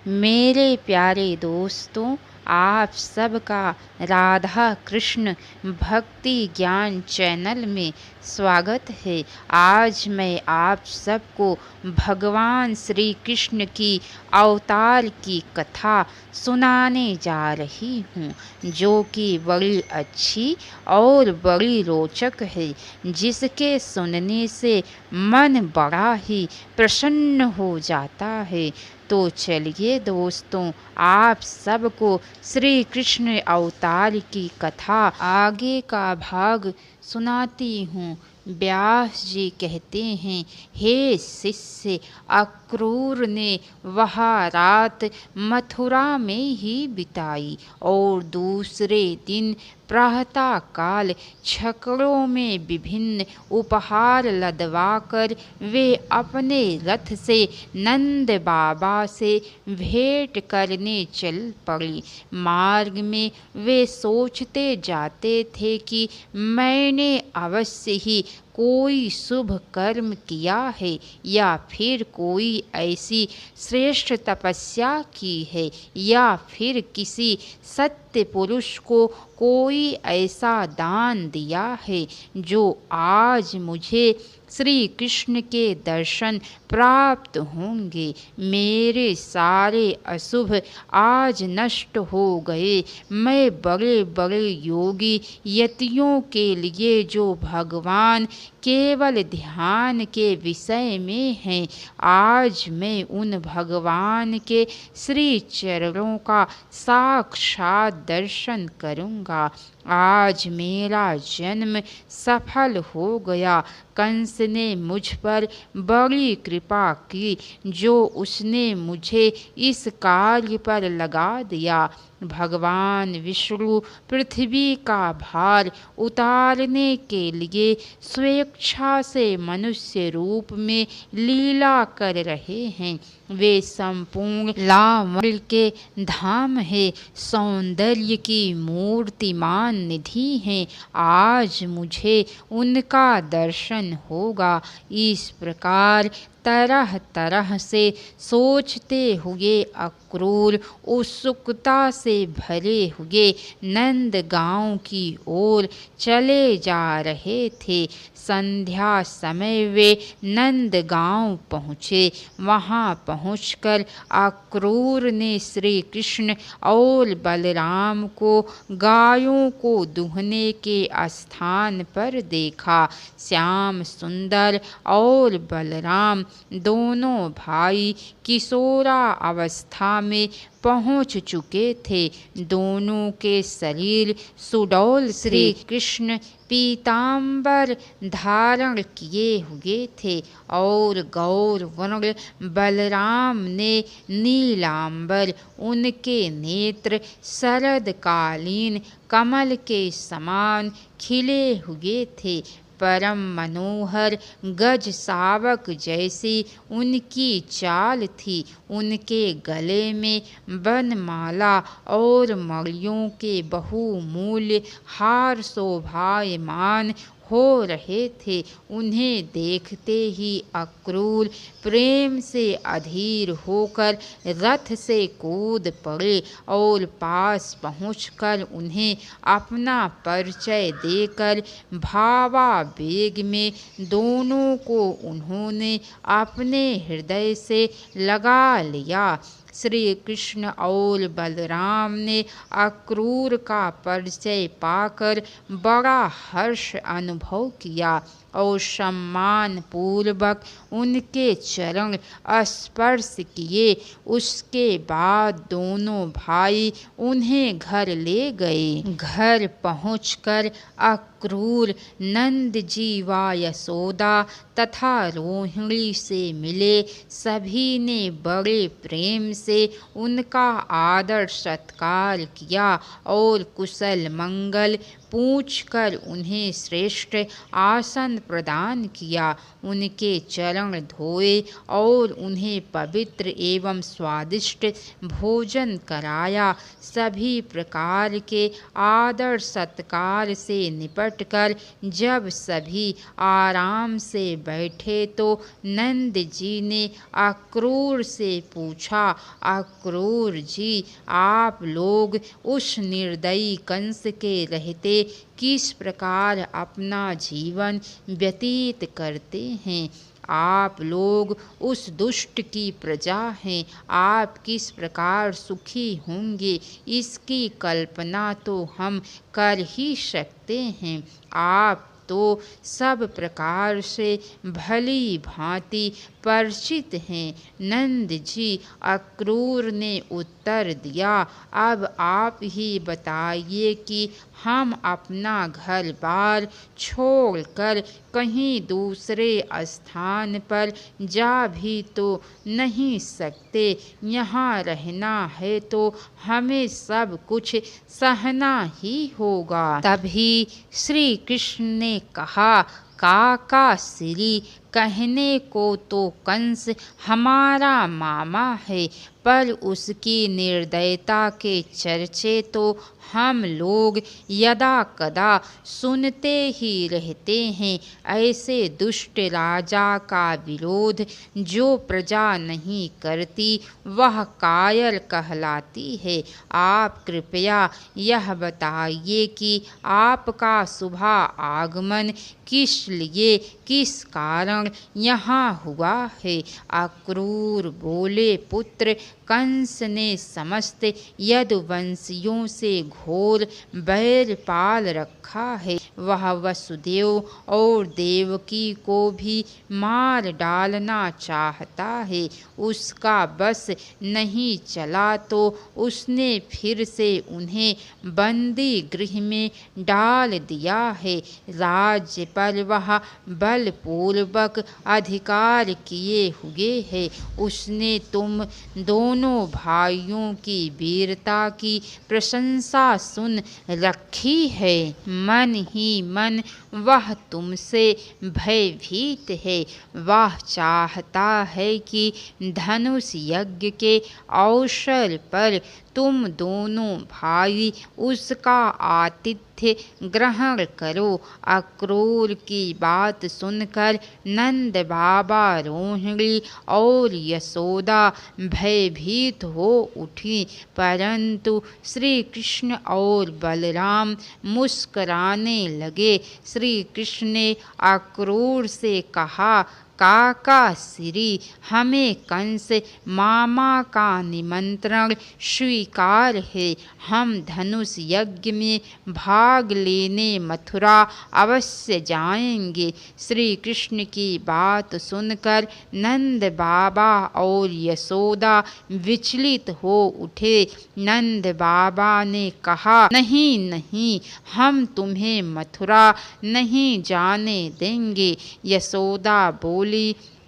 मेरे प्यारे दोस्तों, आप सबका राधा कृष्ण भक्ति ज्ञान चैनल में स्वागत है। आज मैं आप सबको भगवान श्री कृष्ण की अवतार की कथा सुनाने जा रही हूँ, जो कि बड़ी अच्छी और बड़ी रोचक है, जिसके सुनने से मन बड़ा ही प्रसन्न हो जाता है। तो चलिए दोस्तों, आप सबको श्री कृष्ण अवतार की कथा आगे का भाग सुनाती हूँ। व्यास जी कहते हैं, हे शिष्य, अक्रूर ने वह रात मथुरा में ही बिताई और दूसरे दिन प्रातः काल छकड़ों में विभिन्न उपहार लदवाकर वे अपने रथ से नंद बाबा से भेंट करने चल पड़ी। मार्ग में वे सोचते जाते थे कि मैंने अवश्य ही कोई शुभ कर्म किया है या फिर कोई ऐसी श्रेष्ठ तपस्या की है या फिर किसी सत्य पुरुष को कोई ऐसा दान दिया है जो आज मुझे श्री कृष्ण के दर्शन प्राप्त होंगे। मेरे सारे अशुभ आज नष्ट हो गए। मैं बड़े बड़े योगी यतियों के लिए जो भगवान केवल ध्यान के विषय में हैं, आज मैं उन भगवान के श्री चरणों का साक्षात दर्शन करूँगा। आज मेरा जन्म सफल हो गया। कंस ने मुझ पर बड़ी कृपा की, जो उसने मुझे इस कार्य पर लगा दिया। भगवान विष्णु पृथ्वी का भार उतारने के लिए स्वेच्छा से मनुष्य रूप में लीला कर रहे हैं। वे संपूर्ण लावण्य के धाम है, सौंदर्य की मूर्तिमान निधि हैं। आज मुझे उनका दर्शन होगा। इस प्रकार तरह तरह से सोचते हुए अक्रूर उत्सुकता से भरे हुए नंद गांव की ओर चले जा रहे थे। संध्या समय वे नंद गांव पहुँचे। वहाँ पहुँचकर अक्रूर ने श्री कृष्ण और बलराम को गायों को दूहने के स्थान पर देखा। श्याम सुंदर और बलराम दोनों भाई किशोरा अवस्था में पहुँच चुके थे। दोनों के शरीर सुडौल श्री कृष्ण पीतांबर धारण किए हुए थे और गौर वर्ण बलराम ने नीलांबर। उनके नेत्र शरदकालीन कमल के समान खिले हुए थे। परम मनोहर गज शावक जैसी उनकी चाल थी। उनके गले में बनमाला और मणियों के बहुमूल्य हार शोभायमान हो रहे थे। उन्हें देखते ही अक्रूर प्रेम से अधीर होकर रथ से कूद पड़े और पास पहुंचकर उन्हें अपना परिचय देकर भावावेग में दोनों को उन्होंने अपने हृदय से लगा लिया। श्री कृष्ण और बलराम ने अक्रूर का परिचय पाकर बड़ा हर्ष अनुभव किया और सम्मान पूर्वक उनके चरण स्पर्श किए। उसके बाद दोनों भाई उन्हें घर ले गए। घर पहुंचकर अक्रूर नंद जी व यशोदा तथा रोहिणी से मिले। सभी ने बड़े प्रेम से उनका आदर सत्कार किया और कुशल मंगल पूछकर उन्हें श्रेष्ठ आसन प्रदान किया, उनके चरण धोए और उन्हें पवित्र एवं स्वादिष्ट भोजन कराया। सभी प्रकार के आदर सत्कार से निपटकर जब सभी आराम से बैठे तो नंद जी ने अक्रूर से पूछा, अक्रूर जी, आप लोग उस निर्दयी कंस के रहते किस प्रकार अपना जीवन व्यतीत करते हैं? आप लोग उस दुष्ट की प्रजा हैं, आप किस प्रकार सुखी होंगे इसकी कल्पना तो हम कर ही सकते हैं। आप तो सब प्रकार से भली भांति परिचित हैं। नंद जी, अक्रूर ने उत्तर दिया, अब आप ही बताइए कि हम अपना घर बार छोड़कर कहीं दूसरे स्थान पर जा भी तो नहीं सकते। यहाँ रहना है तो हमें सब कुछ सहना ही होगा। तभी श्री कृष्ण ने कहा, काका श्री, कहने को तो कंस हमारा मामा है, पर उसकी निर्दयता के चर्चे तो हम लोग यदा कदा सुनते ही रहते हैं। ऐसे दुष्ट राजा का विरोध जो प्रजा नहीं करती वह कायर कहलाती है। आप कृपया यह बताइए कि आपका सुबह आगमन किस लिए, किस कारण यहाँ हुआ है? अक्रूर बोले, पुत्र, कंस ने समस्त यदुवंशियों से घोर बैर पाल रखा है। वह वसुदेव और देवकी को भी मार डालना चाहता है। उसका बस नहीं चला तो उसने फिर से उन्हें बंदी गृह में डाल दिया है। राज्य पर वह बलपूर्वक अधिकार किए हुए है। उसने तुम दोनों भाइयों की वीरता की प्रशंसा सुन रखी है। मन ही मन वह तुमसे भयभीत है। वह चाहता है कि धनुष यज्ञ के अवसर पर तुम दोनों भाई उसका आतिथ्य ग्रहण करो। अक्रूर की बात सुनकर नंद बाबा, रोहिणी और यशोदा भयभीत हो उठी, परंतु श्री कृष्ण और बलराम मुस्कुराने लगे। श्री कृष्ण ने अक्रूर से कहा, काका श्री, हमें कंस मामा का निमंत्रण स्वीकार है। हम धनुष यज्ञ में भाग लेने मथुरा अवश्य जाएंगे। श्री कृष्ण की बात सुनकर नंद बाबा और यशोदा विचलित हो उठे। नंद बाबा ने कहा, नहीं नहीं, हम तुम्हें मथुरा नहीं जाने देंगे। यशोदा बोली,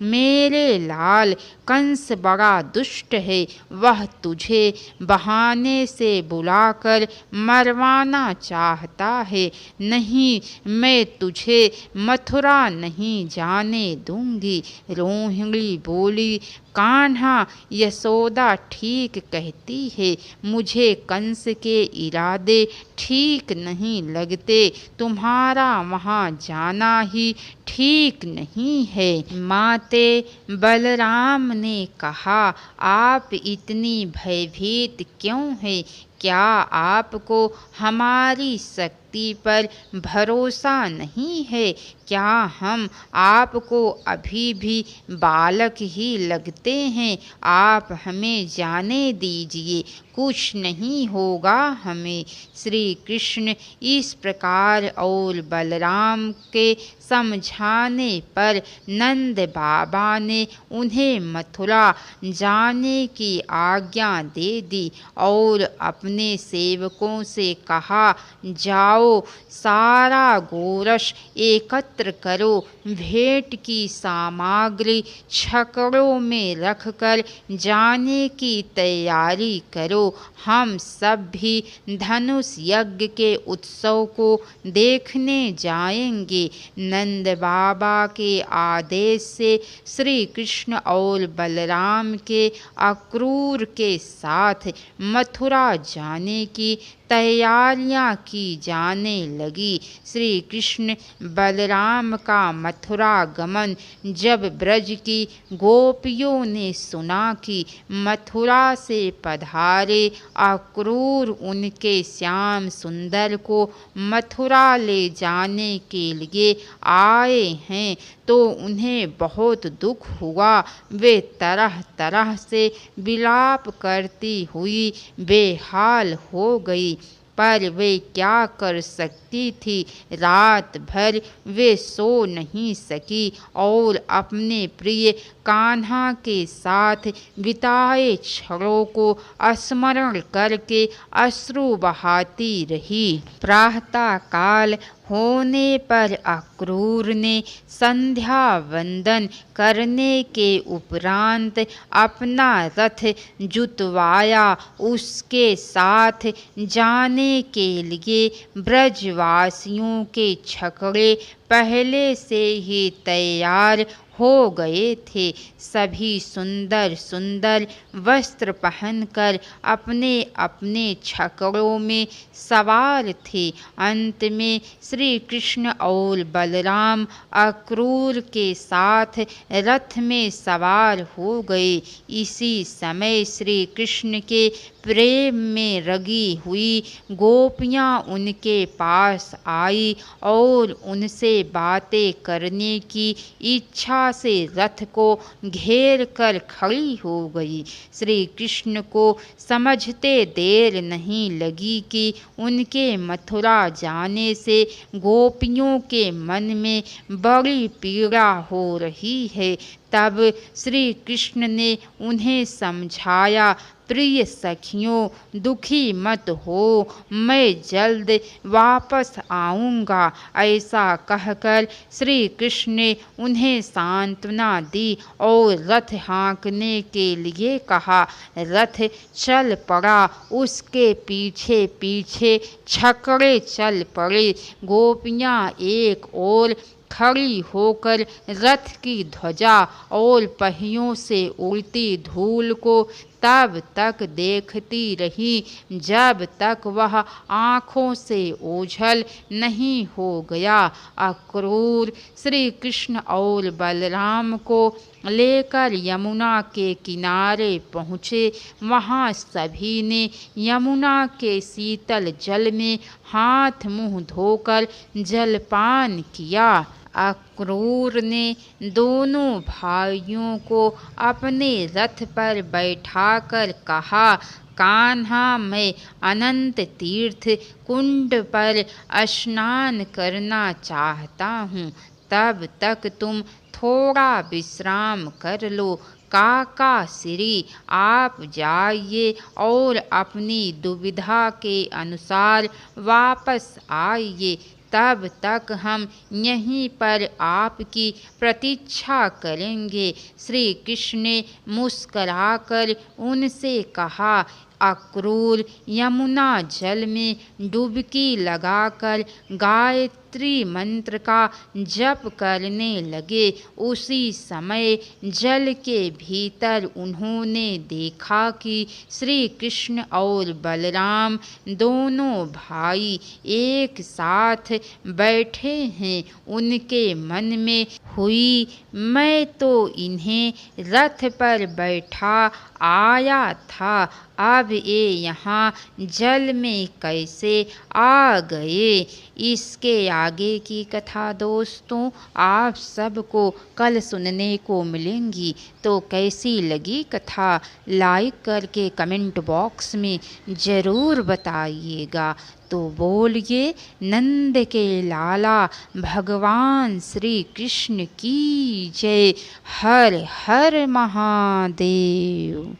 मेरे लाल, कंस बड़ा दुष्ट है। वह तुझे बहाने से बुलाकर मरवाना चाहता है। नहीं, मैं तुझे मथुरा नहीं जाने दूंगी। रोहिणी बोली, कान्हा, यशोदा ठीक कहती है। मुझे कंस के इरादे ठीक नहीं लगते। तुम्हारा वहाँ जाना ही ठीक नहीं है। माते बलराम ने कहा, आप इतनी भयभीत क्यों हैं? क्या आपको हमारी शक्ति पर भरोसा नहीं है? क्या हम आपको अभी भी बालक ही लगते हैं? आप हमें जाने दीजिए, कुछ नहीं होगा हमें। श्री कृष्ण इस प्रकार और बलराम के समझाने पर नंद बाबा ने उन्हें मथुरा जाने की आज्ञा दे दी और अपने अपने सेवकों से कहा, जाओ सारा गोरस एकत्र करो, भेंट की सामग्री छकड़ों में रखकर जाने की तैयारी करो। हम सब भी धनुष यज्ञ के उत्सव को देखने जाएंगे। नंद बाबा के आदेश से श्री कृष्ण और बलराम के अक्रूर के साथ मथुरा जाने की तैयारियां की जाने लगी। श्री कृष्ण बलराम का मथुरा गमन जब ब्रज की गोपियों ने सुना कि मथुरा से पधारे अक्रूर उनके श्याम सुंदर को मथुरा ले जाने के लिए आए हैं, तो उन्हें बहुत दुख हुआ। वे तरह तरह से विलाप करती हुई बेहाल हो गई, पर वे क्या कर सकती थी। रात भर वे सो नहीं सकी और अपने प्रिय कान्हा के साथ बिताए क्षणों को स्मरण करके अश्रु बहाती रही। प्रातः काल होने पर अक्रूर ने संध्या वंदन करने के उपरांत अपना रथ जुतवाया। उसके साथ जाने के लिए ब्रजवासियों के छकड़े पहले से ही तैयार हो गए थे। सभी सुंदर सुंदर वस्त्र पहनकर अपने अपने छकड़ों में सवार थे। अंत में श्री कृष्ण और बलराम अक्रूर के साथ रथ में सवार हो गए। इसी समय श्री कृष्ण के प्रेम में रंगी हुई गोपियां उनके पास आई और उनसे बातें करने की इच्छा से रथ को घेर कर खड़ी हो गई। श्री कृष्ण को समझते देर नहीं लगी कि उनके मथुरा जाने से गोपियों के मन में बड़ी पीड़ा हो रही है। तब श्री कृष्ण ने उन्हें समझाया, प्रिय सखियों, दुखी मत हो, मैं जल्द वापस आऊँगा। ऐसा कहकर श्री कृष्ण ने उन्हें सांत्वना दी और रथ हाँकने के लिए कहा। रथ चल पड़ा, उसके पीछे पीछे छकड़े चल पड़े। गोपियाँ एक ओर खड़ी होकर रथ की ध्वजा और पहियों से उड़ती धूल को तब तक देखती रही जब तक वह आँखों से ओझल नहीं हो गया। अक्रूर श्री कृष्ण और बलराम को लेकर यमुना के किनारे पहुँचे। वहाँ सभी ने यमुना के शीतल जल में हाथ मुँह धोकर जलपान किया। अक्रूर ने दोनों भाइयों को अपने रथ पर बैठाकर कहा, कान्हा, मैं अनंत तीर्थ कुंड पर स्नान करना चाहता हूँ, तब तक तुम थोड़ा विश्राम कर लो। काका श्री, आप जाइए और अपनी दुविधा के अनुसार वापस आइए, तब तक हम यहीं पर आपकी प्रतीक्षा करेंगे। श्री कृष्ण ने मुस्कराकर उनसे कहा। अक्रूर यमुना जल में डुबकी लगाकर गायत्री मंत्र का जप करने लगे। उसी समय जल के भीतर उन्होंने देखा कि श्री कृष्ण और बलराम दोनों भाई एक साथ बैठे हैं। उनके मन में हुई, मैं तो इन्हें रथ पर बैठा आया था, अब ये यहाँ जल में कैसे आ गए। इसके आगे की कथा दोस्तों आप सबको कल सुनने को मिलेंगी। तो कैसी लगी कथा लाइक करके कमेंट बॉक्स में ज़रूर बताइएगा। तो बोलिए नंद के लाला भगवान श्री कृष्ण की जय। हर हर महादेव।